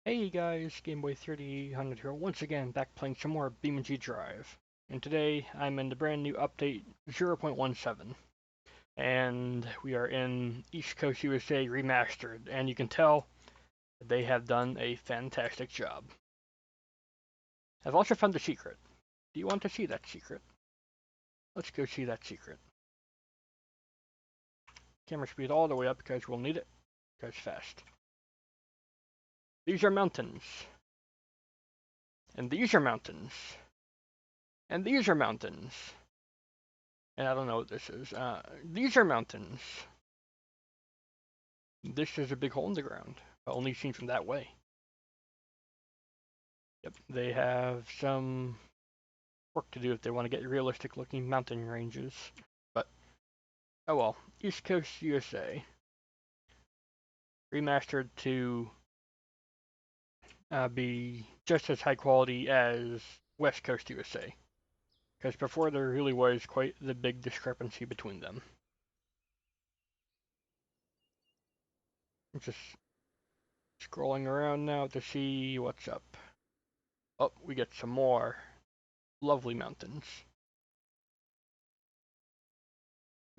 Hey guys, Gameboy 3000 here, once again back playing some more BeamNG.Drive. And today I'm in the brand new update 0.17. And we are in East Coast USA Remastered, and you can tell they have done a fantastic job. I've also found a secret. Do you want to see that secret? Let's go see that secret. Camera speed all the way up because we'll need it. Because fast. These are mountains. And these are mountains. And these are mountains. And I don't know what this is. These are mountains. This is a big hole in the ground, but only seen from that way. Yep, they have some work to do if they want to get realistic looking mountain ranges. But, oh well. East Coast USA. Remastered to be just as high quality as West Coast USA. Because before there really was quite the big discrepancy between them. I'm just scrolling around now to see what's up. Oh, we get some more lovely mountains.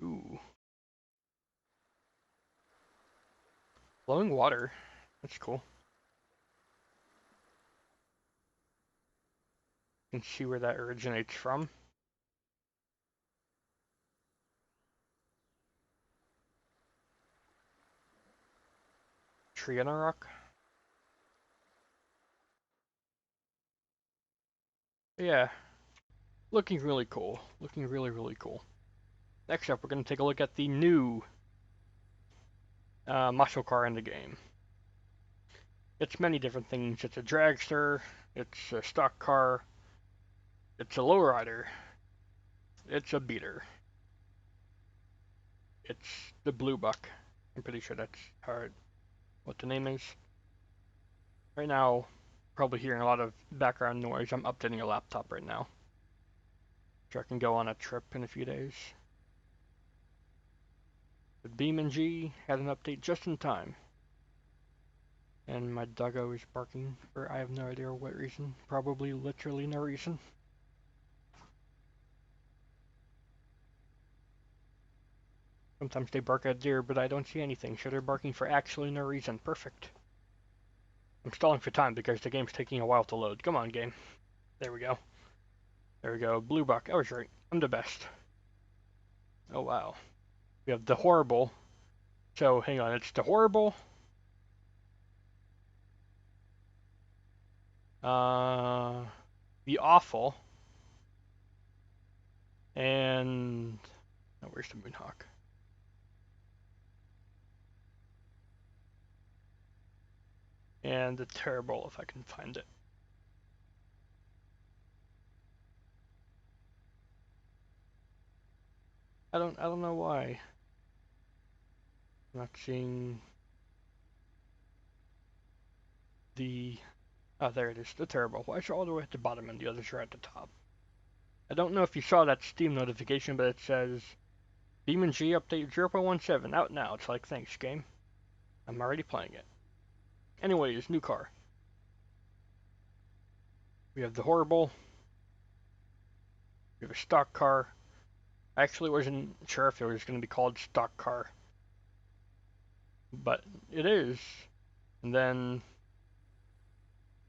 Ooh. Flowing water. That's cool. You can see where that originates from. Tree on a rock. But yeah, looking really cool. Looking really cool. Next up, we're going to take a look at the new muscle car in the game. It's many different things. It's a dragster, it's a stock car, it's a lowrider, it's a beater, it's the blue buck. I'm pretty sure that's what the name is. Right now, probably hearing a lot of background noise. I'm updating a laptop right now, so I can go on a trip in a few days. But BeamNG had an update just in time. And my doggo is barking for I have no idea what reason. Probably literally no reason. Sometimes they bark at deer, but I don't see anything, so they're barking for actually no reason. Perfect. I'm stalling for time because the game's taking a while to load. Come on, game. There we go. There we go. Blue buck. I was right. I'm the best. Oh, wow. We have the horrible. So, hang on. It's the horrible. Uh, the awful. And... Oh, where's the moonhawk? And the terrible, if I can find it. I don't know why. I'm not seeing the... Oh, there it is. The terrible. Why is it all the way at the bottom and the others are at the top? I don't know if you saw that Steam notification, but it says BeamNG Update 0.17 out now. It's like, thanks, game. I'm already playing it. Anyways, new car. We have the horrible. We have a stock car. I actually wasn't sure if it was going to be called stock car, but it is. And then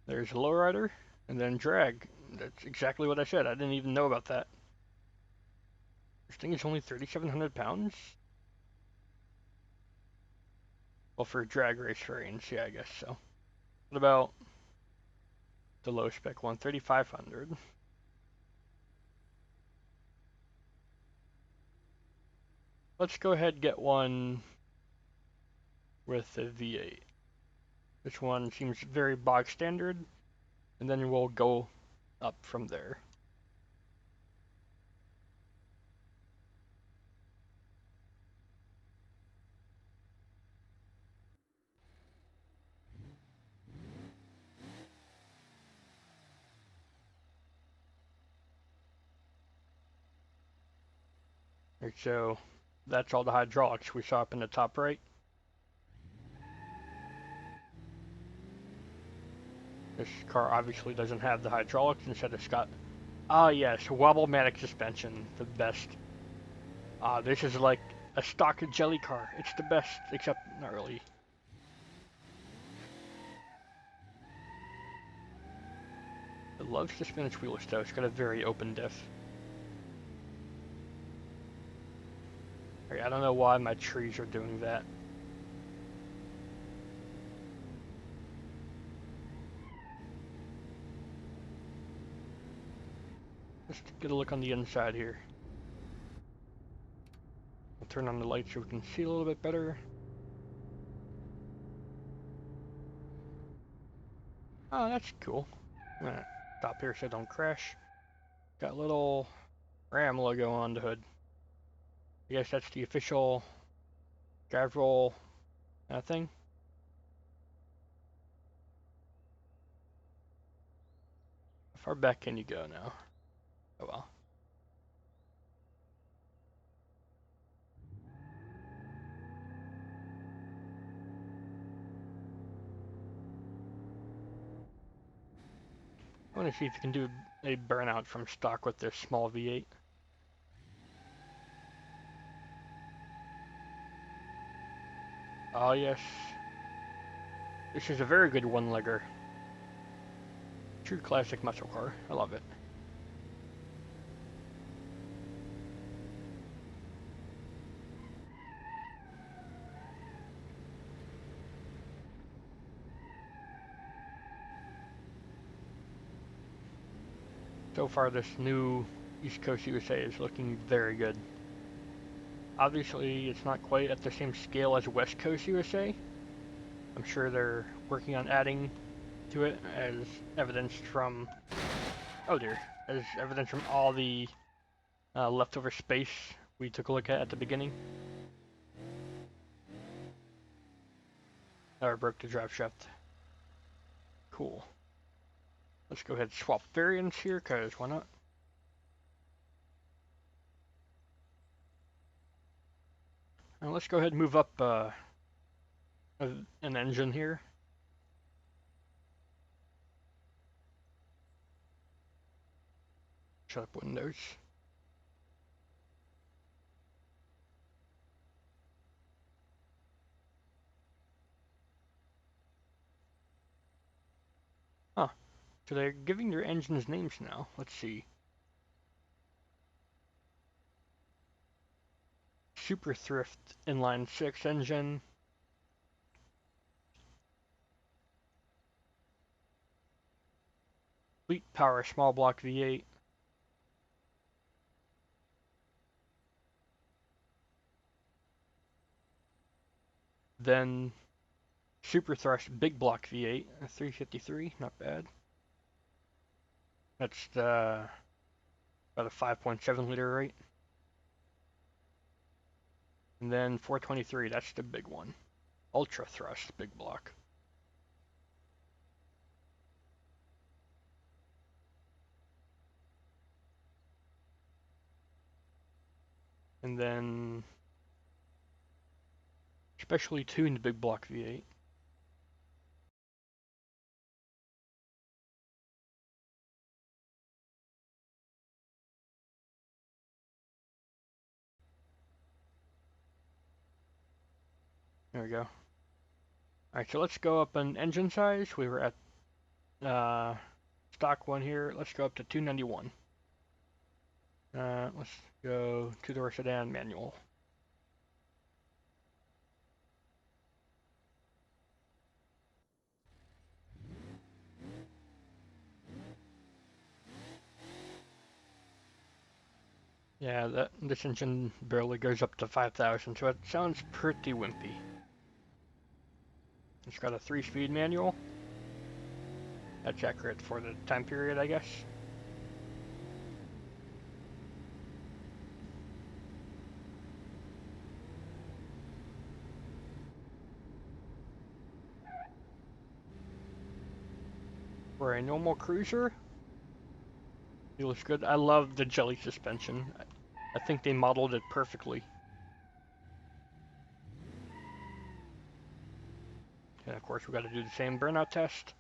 there's a lowrider, and then drag. That's exactly what I said. I didn't even know about that. This thing is only 3,700 pounds? Well, for drag race variants, yeah, I guess so. What about the low spec one? 3,500. Let's go ahead and get one with a V8. This one seems very bog standard, and then we'll go up from there. Alright, so that's all the hydraulics we saw up in the top right. This car obviously doesn't have the hydraulics, instead it's got, ah yes, wobble-matic suspension, the best. This is like a stock jelly car. It's the best, except not really. It loves to spin its wheels though, it's got a very open diff. I don't know why my trees are doing that. Let's get a look on the inside here. I'll turn on the lights so we can see a little bit better. Oh, that's cool. I'm gonna stop here so I don't crash. Got a little Ram logo on the hood. I guess that's the official drive roll thing. How far back can you go now? Oh well. I want to see if you can do a burnout from stock with this small V8. Oh yes. This is a very good one-legger. True classic muscle car. I love it. So far this new East Coast USA is looking very good. Obviously it's not quite at the same scale as West Coast USA. I'm sure they're working on adding to it, as evidenced from, oh dear, as evidence from all the leftover space we took a look at the beginning. Oh, I broke the drive shaft. Cool. Let's go ahead and swap variants here, cause why not? And let's go ahead and move up an engine here. Shut up, Windows. Huh. So they're giving their engines names now. Let's see. Super Thrift Inline 6 engine. Fleet Power Small Block V8. Then Super Thrust Big Block V8, a 353, not bad. That's the about a 5.7 liter rate. And then 423, that's the big one. Ultra Thrust Big Block. And then specially tuned Big Block V8. There we go. Alright, so let's go up an engine size. We were at stock one here. Let's go up to 291. Let's go two-door sedan manual. Yeah, this engine barely goes up to 5,000, so it sounds pretty wimpy. It's got a 3-speed manual. That's accurate for the time period, I guess. For a normal cruiser, it looks good. I love the jelly suspension. I think they modeled it perfectly. And of course we got to do the same burnout test.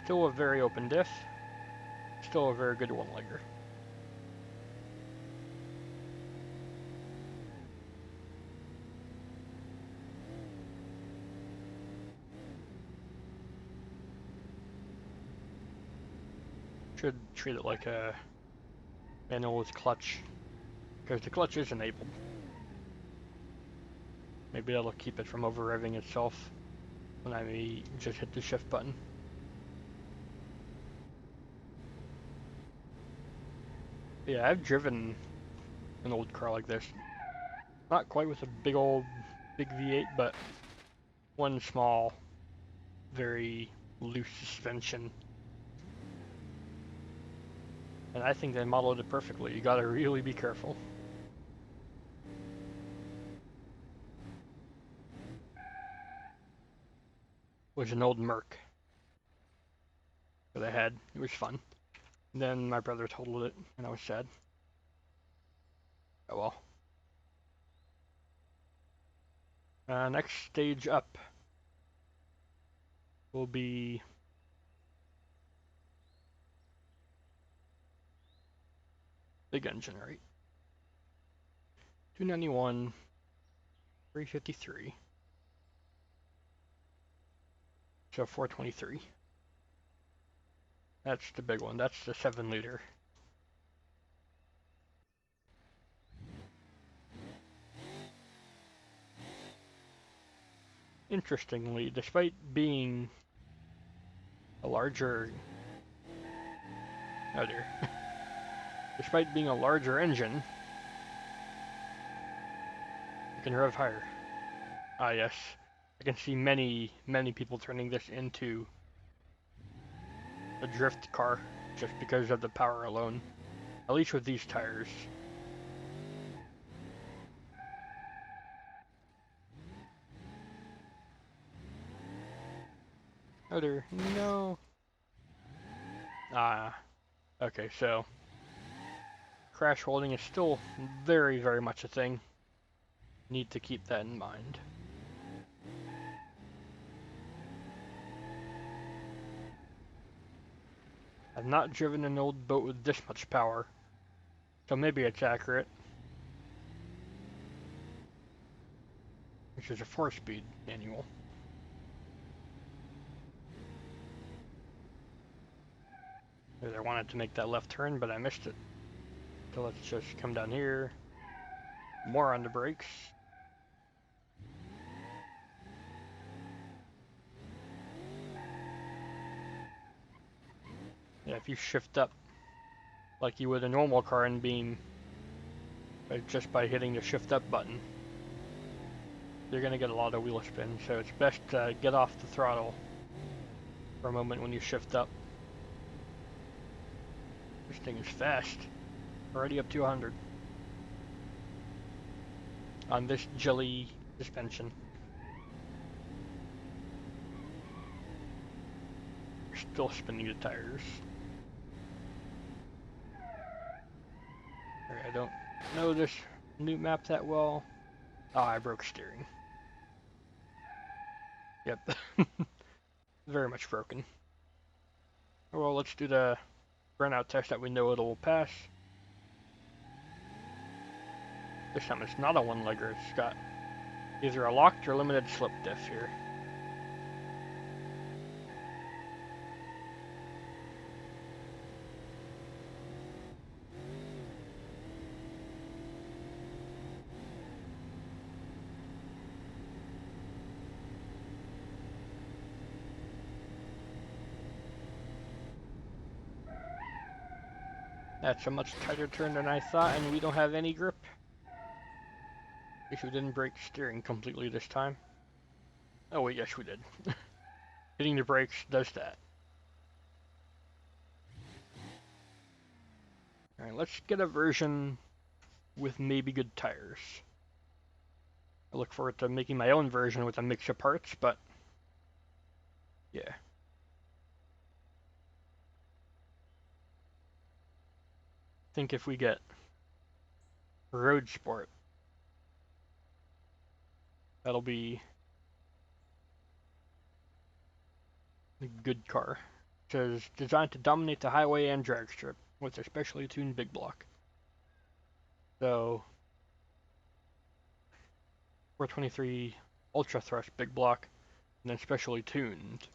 Still a very open diff. Still a very good one-legger. Should treat it like a manual with clutch, because the clutch is enabled. Maybe that'll keep it from over-revving itself when I just hit the shift button. Yeah, I've driven an old car like this. Not quite with a big V8, but one small, very loose suspension. And I think they modeled it perfectly. You gotta really be careful. It was an old Merc that I had. It was fun. And then my brother totaled it, and I was sad. Oh well. Next stage up will be big engine, right? 291, 353. So 423. That's the big one. That's the 7-liter. Interestingly, despite being a larger... Oh dear. Despite being a larger engine, you can rev higher. Ah yes, I can see many people turning this into a drift car just because of the power alone. At least with these tires. Oh dear, no. Ah, okay, so crash holding is still very much a thing. Need to keep that in mind. I've not driven an old boat with this much power, so maybe it's accurate. Which is a 4-speed manual. I wanted to make that left turn, but I missed it. So let's just come down here. More on the brakes. Yeah, if you shift up like you would a normal car in Beam, just by hitting the shift up button, you're gonna get a lot of wheel spin, so it's best to get off the throttle for a moment when you shift up. This thing is fast. Already up to 100. On this jelly suspension. Still spinning the tires. Alright, I don't know this new map that well. Oh, I broke steering. Yep. Very much broken. Well, let's do the burnout test that we know it'll pass. This time it's not a one-legger, it's got either a locked or limited slip diff here. That's a much tighter turn than I thought, and we don't have any grip. Guess we didn't break steering completely this time. Oh wait, yes we did. Hitting the brakes does that. Alright, let's get a version with maybe good tires. I look forward to making my own version with a mix of parts, but yeah. I think if we get Road Sport, that'll be a good car. It says designed to dominate the highway and drag strip with a specially tuned big block. So 423 ultra thrust big block, and then specially tuned.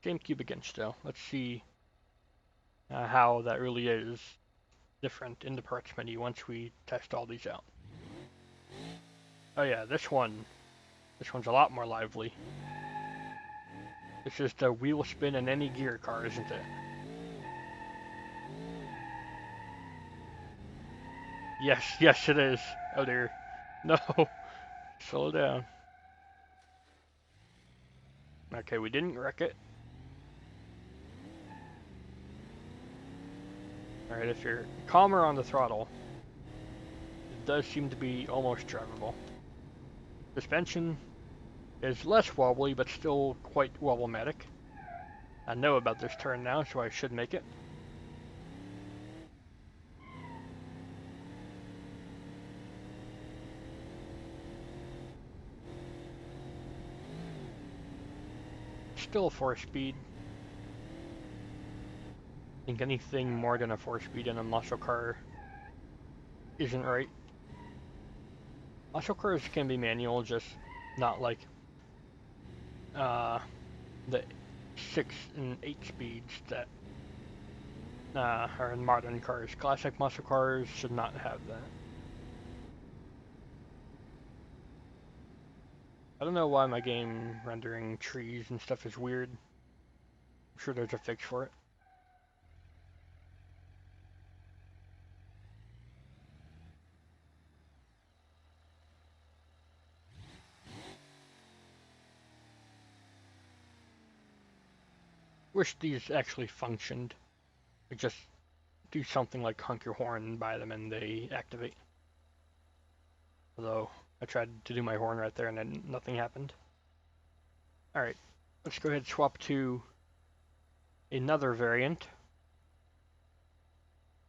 Same cubic inch though. Let's see how that really is different in the parts menu once we test all these out. Oh yeah, this one's a lot more lively. This is the wheel spin in any gear car, isn't it? Yes, yes it is. Oh dear. No. Slow down. Okay, we didn't wreck it. Alright, if you're calmer on the throttle, it does seem to be almost drivable. Suspension is less wobbly, but still quite wobblematic. I know about this turn now, so I should make it. Still 4-speed. I think anything more than a 4-speed in a muscle car isn't right. Muscle cars can be manual, just not like the 6 and 8 speeds that are in modern cars. Classic muscle cars should not have that. I don't know why my game rendering trees and stuff is weird. I'm sure there's a fix for it. Wish these actually functioned. Like just do something like honk your horn by them and they activate. Although I tried to do my horn right there and then nothing happened. Alright, let's go ahead and swap to another variant.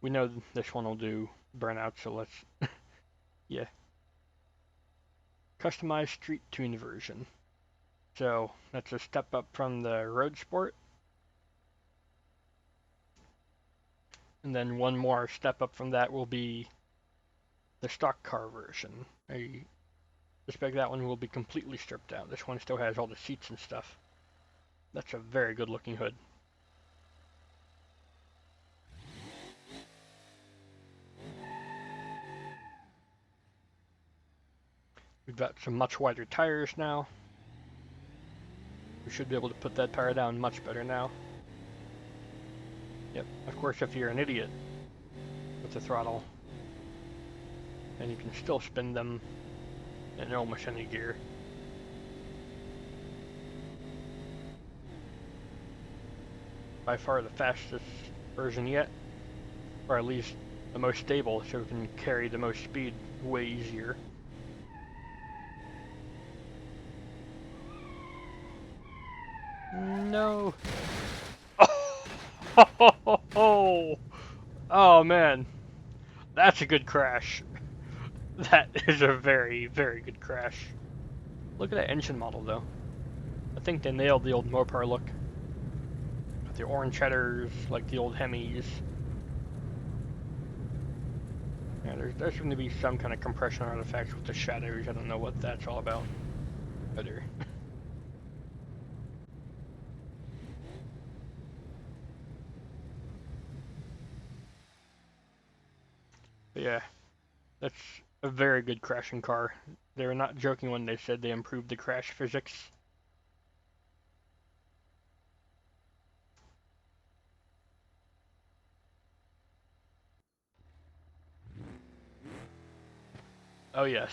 We know this one will do burnout, so let's yeah. Customized street tune version. So that's a step up from the Road Sport. And then one more step up from that will be the stock car version. I suspect that one will be completely stripped out. This one still has all the seats and stuff. That's a very good looking hood. We've got some much wider tires now. We should be able to put that tire down much better now. Yep, of course if you're an idiot with the throttle, then you can still spin them in almost any gear. By far the fastest version yet, or at least the most stable, so we can carry the most speed way easier. No. Oh man, that's a good crash. That is a very, very good crash. Look at that engine model though. I think they nailed the old Mopar look. With the orange headers, like the old Hemis. Yeah, there's going to be some kind of compression artifacts with the shadows. I don't know what that's all about. Better. Yeah, that's a very good crashing car. They were not joking when they said they improved the crash physics. Oh yes.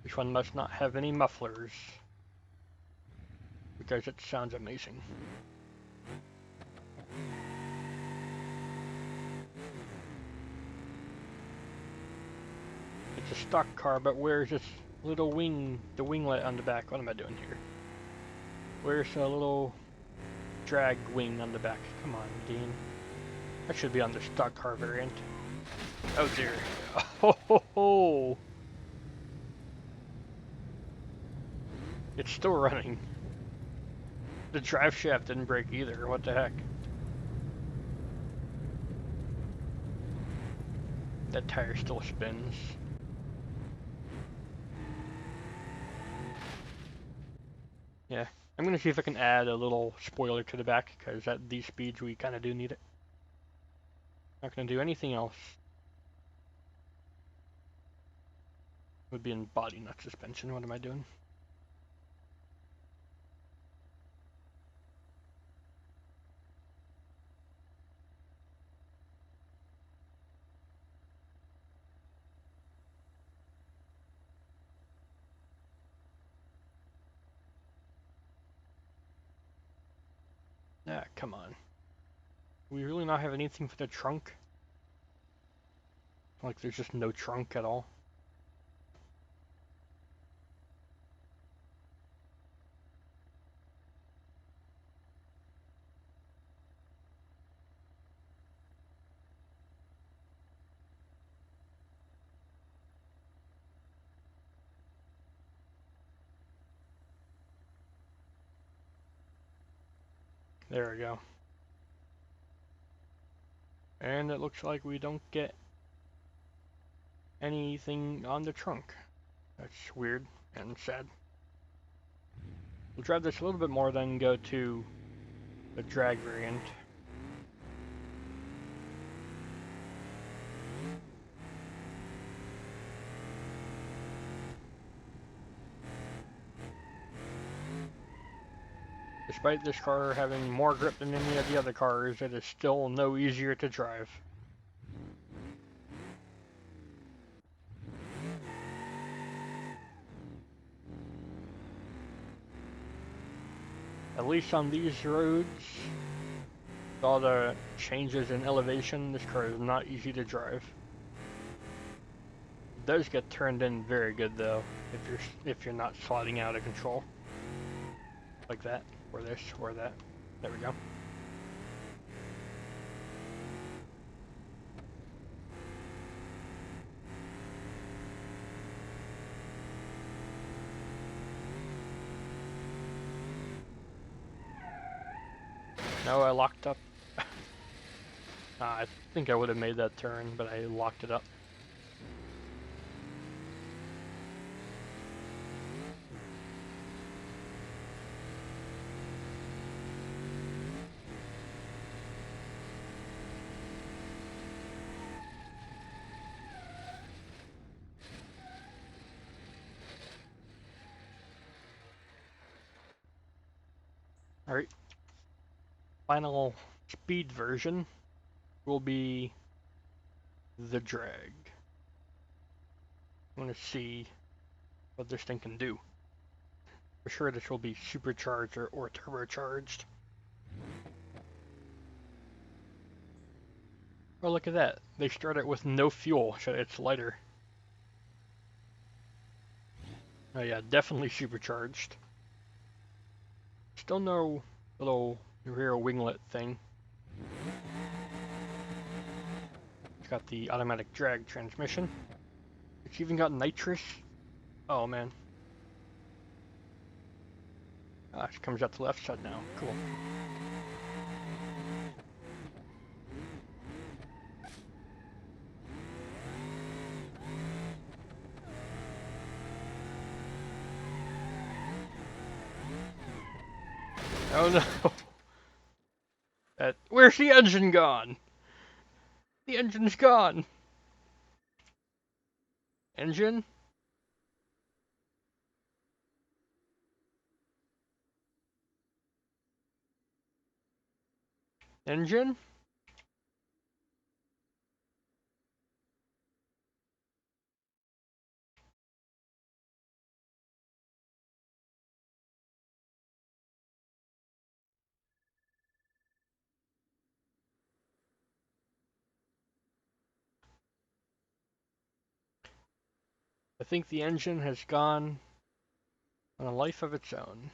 This one must not have any mufflers, because it sounds amazing. It's a stock car, but where's this little wing, the winglet on the back? What am I doing here? Where's a little drag wing on the back? Come on, Dean. That should be on the stock car variant. Oh dear. Oh ho ho! It's still running. The drive shaft didn't break either. What the heck? That tire still spins. Yeah. I'm gonna see if I can add a little spoiler to the back, because at these speeds we kind of do need it. Not gonna do anything else. Would be in body, not suspension. What am I doing? Ah, come on. We really not have anything for the trunk? Like there's just no trunk at all? There we go. And it looks like we don't get anything on the trunk. That's weird and sad. We'll drive this a little bit more, then go to the drag variant. Despite this car having more grip than any of the other cars, it is still no easier to drive. At least on these roads, with all the changes in elevation, this car is not easy to drive. It does get turned in very good though, if you're not sliding out of control. Like that, or this, or that. There we go. No, I locked up. I think I would have made that turn, but I locked it up. Alright. Final speed version will be the drag. I want to see what this thing can do. For sure this will be supercharged or turbocharged. Oh, look at that. They start it with no fuel, so it's lighter. Oh yeah, definitely supercharged. Still no little rear winglet thing. It's got the automatic drag transmission. It's even got nitrous. Oh man. Ah, it comes out the left side now. Cool. Oh no. Where's the engine gone? The engine's gone. Engine? Engine? I think the engine has gone on a life of its own.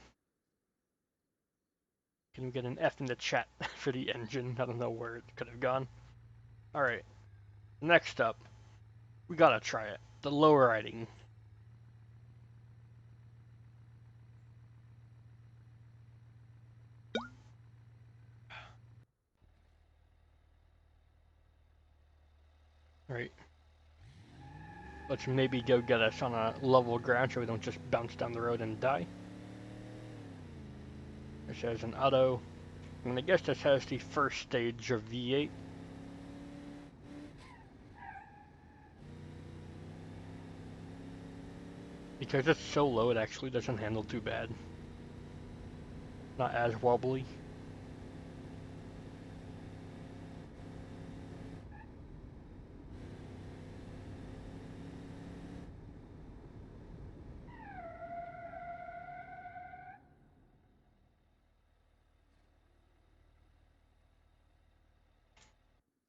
Can we get an F in the chat for the engine? I don't know where it could have gone. Alright. Next up, we gotta try it. The low riding. Right. Let's maybe go get us on a level ground so we don't just bounce down the road and die. This has an auto. And I guess this has the first stage of V8. Because it's so low, it actually doesn't handle too bad. Not as wobbly.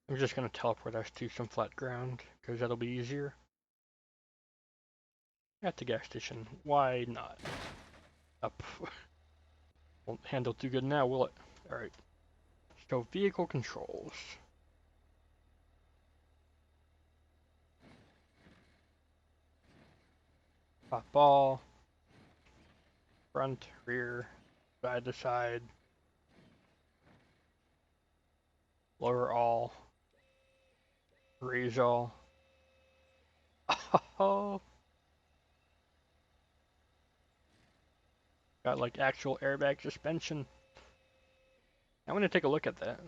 I'm just going to teleport us to some flat ground, because that'll be easier. At the gas station. Why not? Up. Won't handle too good now, will it? Alright. So, vehicle controls. Pop ball. Front, rear, side to side. Lower all. Raise all. Oh. Got like actual airbag suspension. I'm going to take a look at that.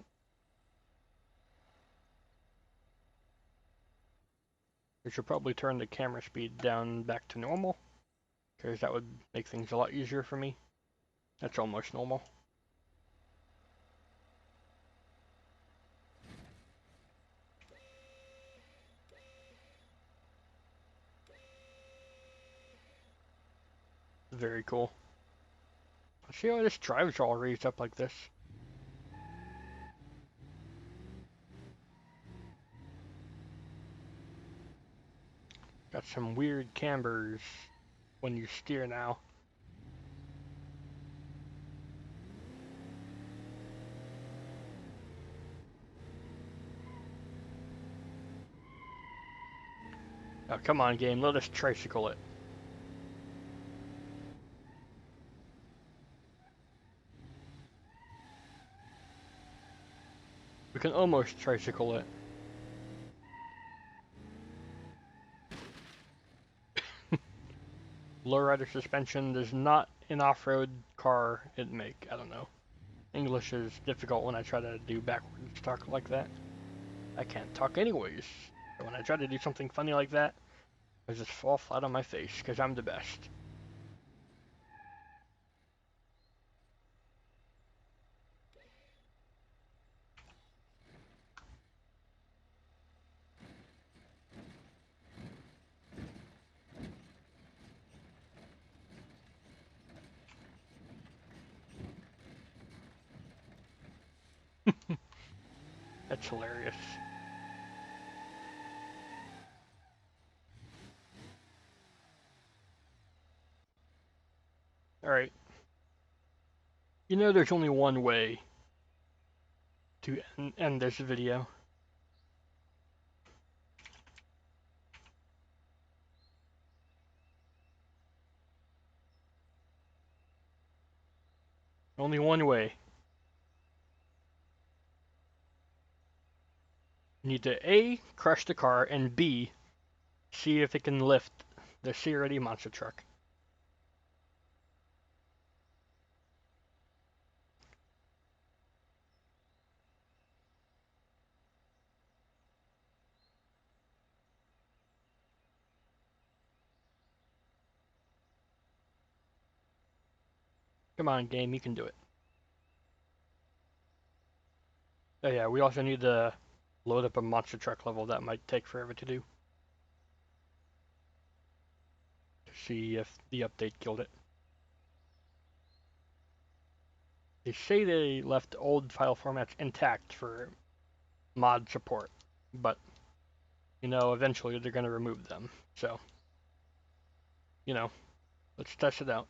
We should probably turn the camera speed down back to normal, because that would make things a lot easier for me. That's almost normal. Very cool. Let's see how this drives all raised up like this. Got some weird cambers when you steer now. Oh, come on, game, let us tricycle it. We can almost tricycle it. Lowrider suspension is not an off-road car it'd make. I don't know. English is difficult when I try to do backwards talk like that. I can't talk anyways. So when I try to do something funny like that, I just fall flat on my face, because I'm the best. That's hilarious. Alright. You know there's only one way to end this video. Only one way. You need to A, crush the car, and B, see if it can lift the CRD monster truck. Come on, game, you can do it. Oh yeah, we also need to load up a monster truck level. That might take forever to do. To see if the update killed it. They say they left old file formats intact for mod support, but you know, eventually they're going to remove them. So, you know, let's test it out.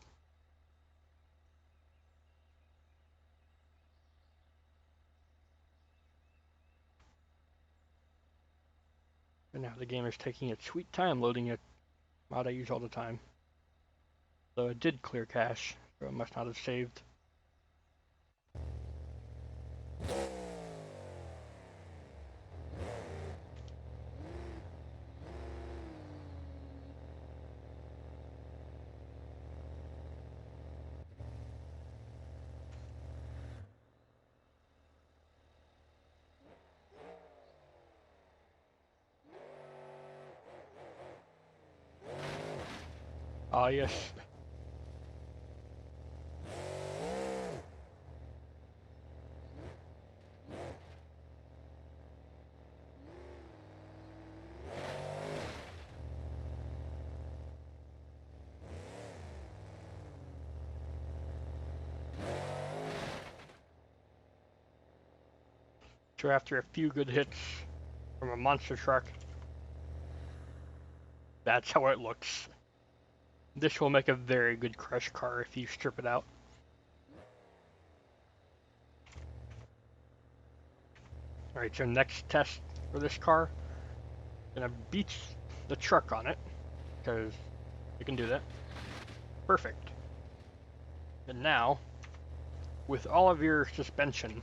And now the game is taking its sweet time loading a mod I use all the time. So it did clear cache, so it must not have saved. Ah, yes. So after a few good hits from a monster truck, that's how it looks. This will make a very good crush car if you strip it out. Alright, so next test for this car, gonna beat the truck on it, because you can do that. Perfect. And now, with all of your suspension,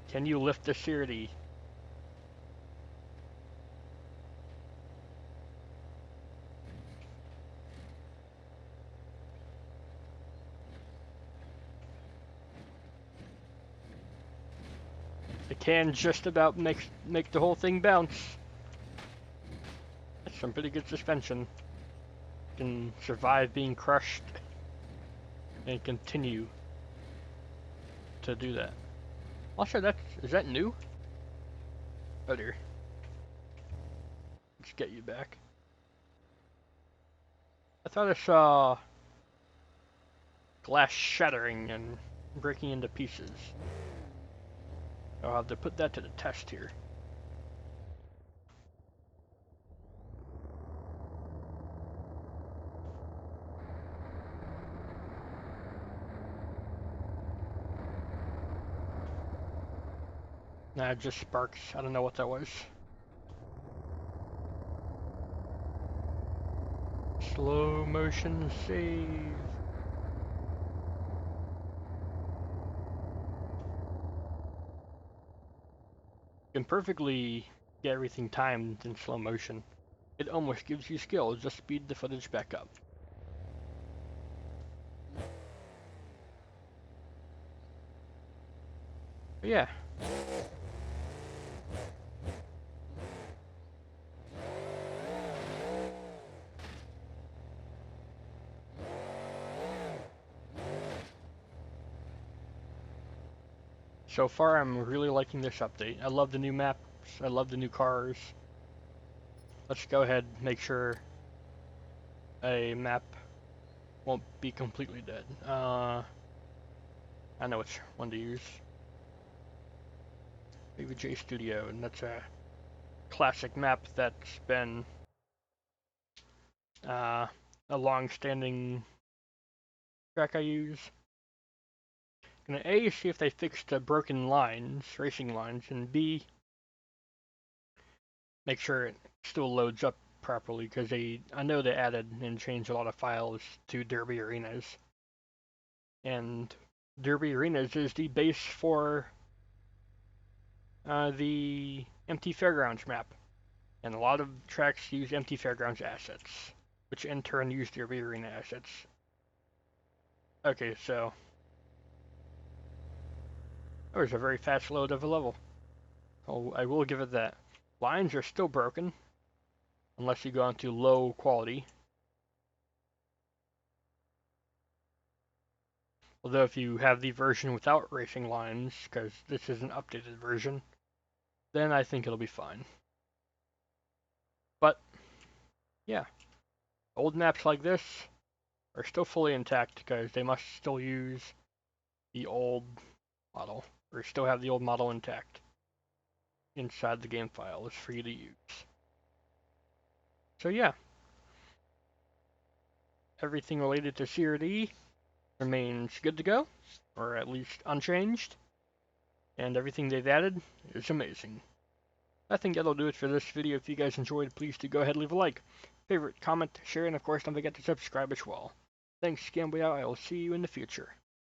can you lift the CRD? It can just about make the whole thing bounce. That's some pretty good suspension. Can survive being crushed and continue to do that. Also, is that new? Oh dear. Let's get you back. I thought I saw glass shattering and breaking into pieces. I'll have to put that to the test here. Nah, it just sparks. I don't know what that was. Slow motion save. You can perfectly get everything timed in slow motion. It almost gives you skill, just speed the footage back up. But yeah. So far, I'm really liking this update. I love the new maps. I love the new cars. Let's go ahead and make sure a map won't be completely dead. I know which one to use. Maybe J Studio, and that's a classic map that's been a long-standing track I use. Gonna A, see if they fixed the broken lines, racing lines, and B, make sure it still loads up properly, because I know they added and changed a lot of files to Derby Arenas. And Derby Arenas is the base for the Empty Fairgrounds map. And a lot of tracks use Empty Fairgrounds assets, which in turn use Derby Arena assets. Okay, so that was a very fast load of a level. Oh, I will give it that. Lines are still broken, unless you go onto low quality. Although if you have the version without racing lines, because this is an updated version, then I think it'll be fine. But, yeah. Old maps like this are still fully intact, because they must still use the old model, or still have the old model intact inside the game files for you to use. So yeah, everything related to CRD remains good to go, or at least unchanged, and everything they've added is amazing. I think that'll do it for this video. If you guys enjoyed, please do go ahead and leave a like, favorite, comment, share, and of course don't forget to subscribe as well. Thanks, Gamboy out. I will see you in the future.